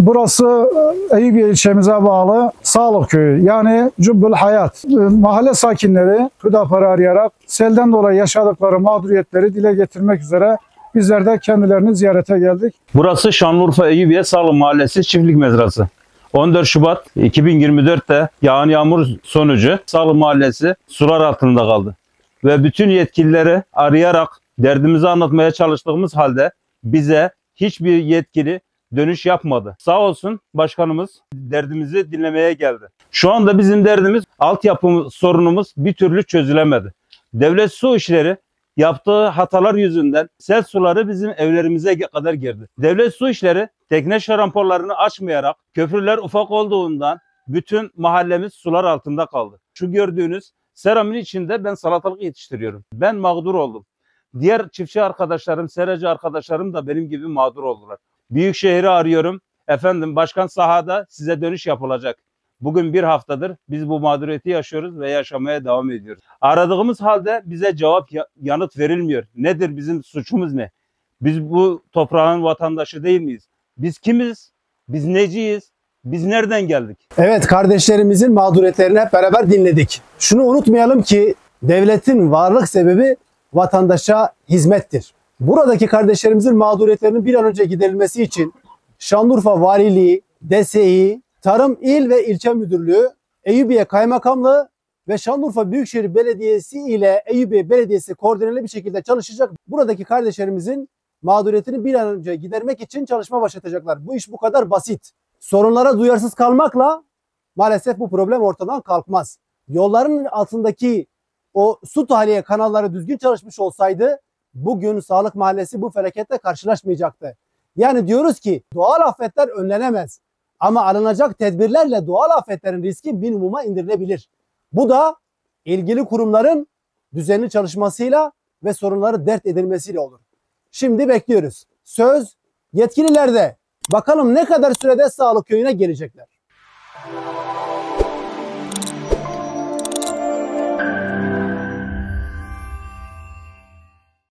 Burası Eyüpiye ilçemize bağlı Sağlık Köyü, yani Cübbül Hayat. Mahalle sakinleri Hüdapar'ı arayarak selden dolayı yaşadıkları mağduriyetleri dile getirmek üzere bizler de kendilerini ziyarete geldik. Burası Şanlıurfa Eyüpiye Sağlık Mahallesi Çiftlik Mezrası. 14 Şubat 2024'te yağan yağmur sonucu Sağlık Mahallesi sular altında kaldı. Ve bütün yetkilileri arayarak derdimizi anlatmaya çalıştığımız halde bize hiçbir yetkili dönüş yapmadı. Sağ olsun başkanımız derdimizi dinlemeye geldi. Şu anda bizim derdimiz, altyapı sorunumuz bir türlü çözülemedi. Devlet Su İşleri yaptığı hatalar yüzünden sel suları bizim evlerimize kadar girdi. Devlet Su İşleri tekne şarampollarını açmayarak, köprüler ufak olduğundan bütün mahallemiz sular altında kaldı. Şu gördüğünüz seramin içinde ben salatalık yetiştiriyorum. Ben mağdur oldum. Diğer çiftçi arkadaşlarım, seracı arkadaşlarım da benim gibi mağdur oldular. Büyükşehir'i arıyorum. Efendim başkan sahada, size dönüş yapılacak. Bugün bir haftadır biz bu mağduriyeti yaşıyoruz ve yaşamaya devam ediyoruz. Aradığımız halde bize cevap, yanıt verilmiyor. Nedir, bizim suçumuz ne? Biz bu toprağın vatandaşı değil miyiz? Biz kimiz? Biz neciyiz? Biz nereden geldik? Evet, kardeşlerimizin mağduriyetlerini hep beraber dinledik. Şunu unutmayalım ki devletin varlık sebebi vatandaşa hizmettir. Buradaki kardeşlerimizin mağduriyetlerinin bir an önce giderilmesi için Şanlıurfa Valiliği, DSİ, Tarım İl ve İlçe Müdürlüğü, Eyüpiye Kaymakamlığı ve Şanlıurfa Büyükşehir Belediyesi ile Eyüpiye Belediyesi koordineli bir şekilde çalışacak. Buradaki kardeşlerimizin mağduriyetini bir an önce gidermek için çalışma başlatacaklar. Bu iş bu kadar basit. Sorunlara duyarsız kalmakla maalesef bu problem ortadan kalkmaz. Yolların altındaki o su tahliye kanalları düzgün çalışmış olsaydı bugün Sağlık Mahallesi bu felaketle karşılaşmayacaktı. Yani diyoruz ki doğal afetler önlenemez. Ama alınacak tedbirlerle doğal afetlerin riski minimuma indirilebilir. Bu da ilgili kurumların düzenli çalışmasıyla ve sorunları dert edilmesiyle olur. Şimdi bekliyoruz. Söz yetkililerde. Bakalım ne kadar sürede Sağlık Köyü'ne gelecekler.